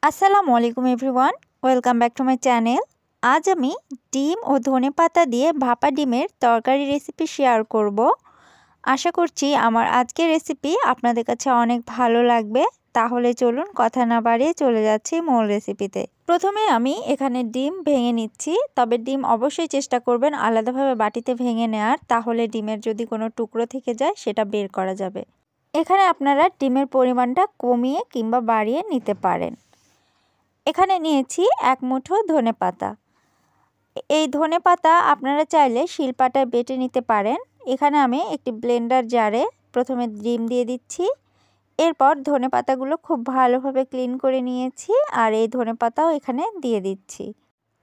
আসসালামু আলাইকুম everyone, welcome back to my channel. আজ আমি ডিম ও ধনেপাতা দিয়ে ভাপা ডিমের তরকারি রেসিপি শেয়ার করব। আশা করছি আমার আজকের রেসিপি আপনাদের কাছে অনেক ভালো লাগবে। তাহলে চলুন কথা না বাড়িয়ে চলে যাচ্ছি মূল রেসিপিতে। প্রথমে আমি এখানে ডিম ভেঙে নিচ্ছি, তবে ডিম অবশ্যই চেষ্টা করবেন আলাদাভাবে বাটিতে ভেঙে নেওয়ার, তাহলে ডিমের যদি কোনো টুকরো থেকে যায় সেটা বের করা যাবে। এখানে আপনারা ডিমের পরিমাণটা কমিয়ে কিংবা বাড়িয়ে নিতে পারেন। এখানে নিয়েছি এক মুঠো ধনেপাতা। এই ধনেপাতা আপনারা চাইলে শিলপাটায় বেটে নিতে পারেন। এখানে আমি একটি ব্লেন্ডার জারে প্রথমে ডিম দিয়ে দিচ্ছি, এরপর ধনেপাতাগুলো খুব ভালোভাবে ক্লিন করে নিয়েছি আর এই ধনেপাতাও এখানে দিয়ে দিচ্ছি।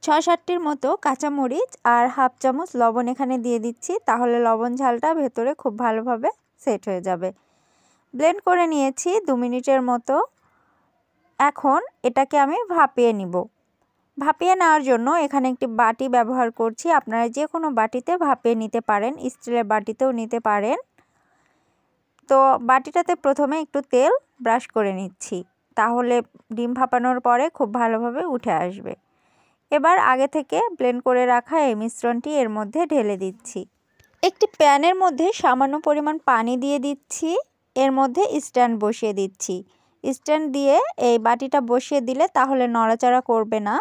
৬-৭টির মতো কাঁচামরিচ আর হাফ চামচ লবণ এখানে দিয়ে দিচ্ছি, তাহলে লবণ ঝালটা ভেতরে খুব ভালোভাবে সেট হয়ে যাবে। ব্লেন্ড করে নিয়েছি ২ মিনিটের মতো। এখন এটাকে আমি ভাপিয়ে নিব। ভাপিয়ে নেওয়ার জন্য এখানে একটি বাটি ব্যবহার করছি। আপনারা যে কোনো বাটিতে ভাপিয়ে নিতে পারেন, স্টিলের বাটিতেও নিতে পারেন। তো বাটিটাতে প্রথমে একটু তেল ব্রাশ করে নিচ্ছি, তাহলে ডিম ভাপানোর পরে খুব ভালোভাবে উঠে আসবে। এবার আগে থেকে ব্লেন্ড করে রাখা এই মিশ্রণটি এর মধ্যে ঢেলে দিচ্ছি। একটি প্যানের মধ্যে সামান্য পরিমাণ পানি দিয়ে দিচ্ছি, এর মধ্যে স্ট্যান্ড বসিয়ে দিচ্ছি। স্ট্যান্ড দিয়ে এই বাটিটা বসিয়ে দিলে তাহলে নড়াচড়া করবে না।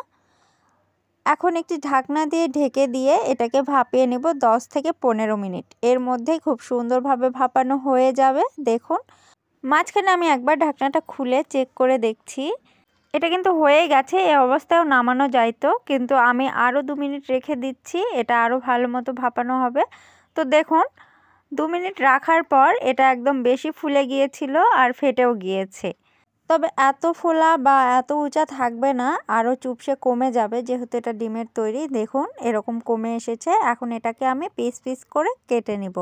এখন একটি ঢাকনা দিয়ে ঢেকে দিয়ে এটাকে ভাপিয়ে নেব 10 থেকে 15 মিনিট। এর মধ্যেই খুব সুন্দরভাবে ভাপানো হয়ে যাবে। দেখুন, মাঝখানে আমি একবার ঢাকনাটা খুলে চেক করে দেখছি, এটা কিন্তু হয়ে গেছে। এই অবস্থায়ও নামানো যাইতো, কিন্তু আমি আরও 2 মিনিট রেখে দিচ্ছি, এটা আরও ভালো মতো ভাপানো হবে। তো দেখুন, 2 মিনিট রাখার পর এটা একদম বেশি ফুলে গিয়েছিল আর ফেটেও গিয়েছে। তবে এত ফোলা বা এত উঁচা থাকবে না, আরও চুপসে কমে যাবে, যেহেতু এটা ডিমের তৈরি। দেখুন এরকম কমে এসেছে। এখন এটাকে আমি পিস পিস করে কেটে নিব।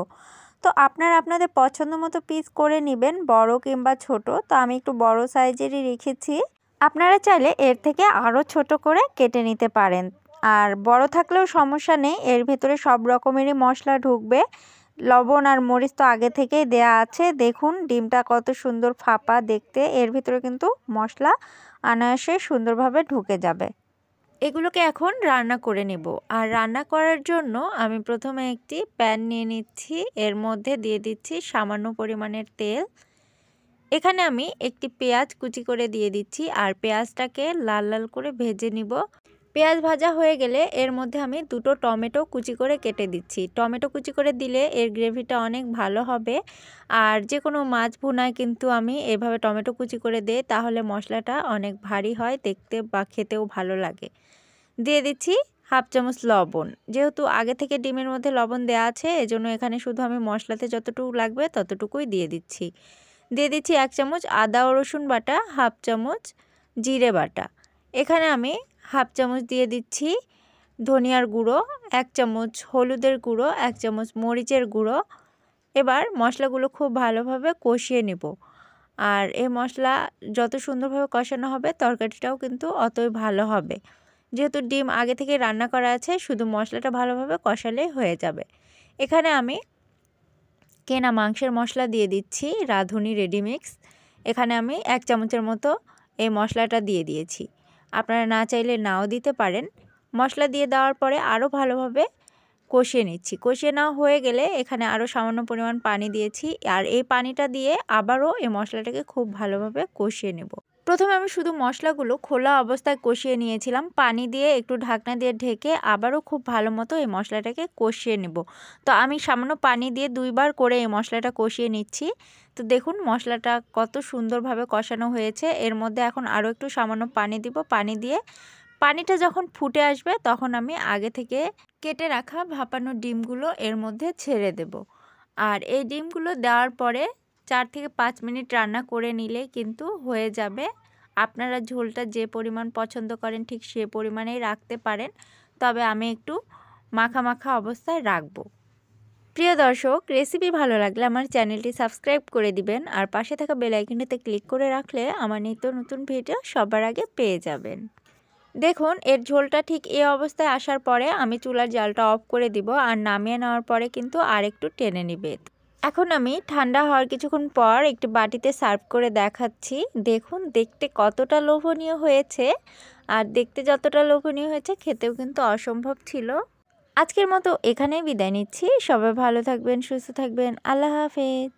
তো আপনারা আপনাদের পছন্দ মতো পিস করে নেবেন, বড় কিংবা ছোট। তো আমি একটু বড় সাইজেরই রেখেছি, আপনারা চাইলে এর থেকে আরও ছোট করে কেটে নিতে পারেন। আর বড় থাকলেও সমস্যা নেই, এর ভেতরে সব রকমেরই মশলা ঢুকবে। লবণ আর মরিচ তো আগে থেকেই দেয়া আছে। দেখুন ডিমটা কত সুন্দর ফাঁপা দেখতে, এর ভিতরে কিন্তু মশলা অনায়াসে সুন্দরভাবে ঢুকে যাবে। এগুলোকে এখন রান্না করে নেব। আর রান্না করার জন্য আমি প্রথমে একটি প্যান নিয়ে নিচ্ছি, এর মধ্যে দিয়ে দিচ্ছি সামান্য পরিমাণের তেল। এখানে আমি একটি পেঁয়াজ কুচি করে দিয়ে দিচ্ছি আর পেঁয়াজটাকে লাল লাল করে ভেজে নিব। পেঁয়াজ ভাজা হয়ে গেলে এর মধ্যে আমি 2টো টমেটো কুচি করে কেটে দিচ্ছি। টমেটো কুচি করে দিলে এর গ্রেভিটা অনেক ভালো হবে। আর যে কোনো মাছ ভুনায় কিন্তু আমি এভাবে টমেটো কুচি করে দিই, তাহলে মশলাটা অনেক ভারী হয় দেখতে বা খেতেও ভালো লাগে। দিয়ে দিচ্ছি হাফ চামচ লবণ। যেহেতু আগে থেকে ডিমের মধ্যে লবণ দেওয়া আছে, এজন্য এখানে শুধু আমি মশলাতে যতটুকু লাগবে ততটুকুই দিয়ে দিচ্ছি। দিয়ে দিচ্ছি 1 চামচ আদা ও রসুন বাটা, হাফ চামচ জিরে বাটা। এখানে আমি হাফ চামচ দিয়ে দিচ্ছি ধনিয়ার গুঁড়ো, 1 চামচ হলুদের গুঁড়ো, 1 চামচ মরিচের গুঁড়ো। এবার মশলাগুলো খুব ভালোভাবে কষিয়ে নেব। আর এই মশলা যত সুন্দরভাবে কষানো হবে তরকারিটাও কিন্তু অতই ভালো হবে। যেহেতু ডিম আগে থেকে রান্না করা আছে, শুধু মশলাটা ভালোভাবে কষালেই হয়ে যাবে। এখানে আমি কেনা মাংসের মশলা দিয়ে দিচ্ছি, রাঁধুনি রেডিমিক্স। এখানে আমি 1 চামচের মতো এই মশলাটা দিয়ে দিয়েছি। আপনারা না চাইলে নাও দিতে পারেন। মশলা দিয়ে দেওয়ার পরে আরও ভালোভাবে কষিয়ে নিচ্ছি। কষিয়ে নেওয়া হয়ে গেলে এখানে আরও সামান্য পরিমাণ পানি দিয়েছি, আর এই পানিটা দিয়ে আবারও এই মশলাটাকে খুব ভালোভাবে কষিয়ে নেব। প্রথমে আমি শুধু মশলাগুলো খোলা অবস্থায় কষিয়ে নিয়েছিলাম, পানি দিয়ে একটু ঢাকনা দিয়ে ঢেকে আবারও খুব ভালো মতো এই মশলাটাকে কষিয়ে নেব। তো আমি সামান্য পানি দিয়ে 2 বার করে এই মশলাটা কষিয়ে নিচ্ছি। তো দেখুন মশলাটা কত সুন্দরভাবে কষানো হয়েছে। এর মধ্যে এখন আরও একটু সামান্য পানি দিব। পানি দিয়ে পানিটা যখন ফুটে আসবে তখন আমি আগে থেকে কেটে রাখা ভাপানো ডিমগুলো এর মধ্যে ছেড়ে দেব। আর এই ডিমগুলো দেওয়ার পরে 4 থেকে 5 মিনিট রান্না করে নিলেই কিন্তু হয়ে যাবে। আপনারা ঝোলটা যে পরিমাণ পছন্দ করেন ঠিক সে পরিমাণেই রাখতে পারেন, তবে আমি একটু মাখা মাখা অবস্থায় রাখবো। প্রিয় দর্শক, রেসিপি ভালো লাগলে আমার চ্যানেলটি সাবস্ক্রাইব করে দিবেন আর পাশে থাকা বেল আইকনটিতে ক্লিক করে রাখলে আমার নিত্য নতুন ভিডিও সবার আগে পেয়ে যাবেন। দেখুন এর ঝোলটা ঠিক এই অবস্থায় আসার পরে আমি চুলার জালটা অফ করে দিব, আর নামিয়ে নেওয়ার পরে কিন্তু আর একটু টেনে নিবে। এখন আমি ঠান্ডা হওয়ার কিছুক্ষণ পর একটি বাটিতে সার্ভ করে দেখাচ্ছি। দেখুন দেখতে কতটা লোভনীয় হয়েছে, আর দেখতে যতটা লোভনীয় হয়েছে খেতেও কিন্তু অসম্ভব ছিল। আজকের মতো এখানেই বিদায় নিচ্ছি। সবাই ভালো থাকবেন, সুস্থ থাকবেন। আল্লাহ হাফেজ।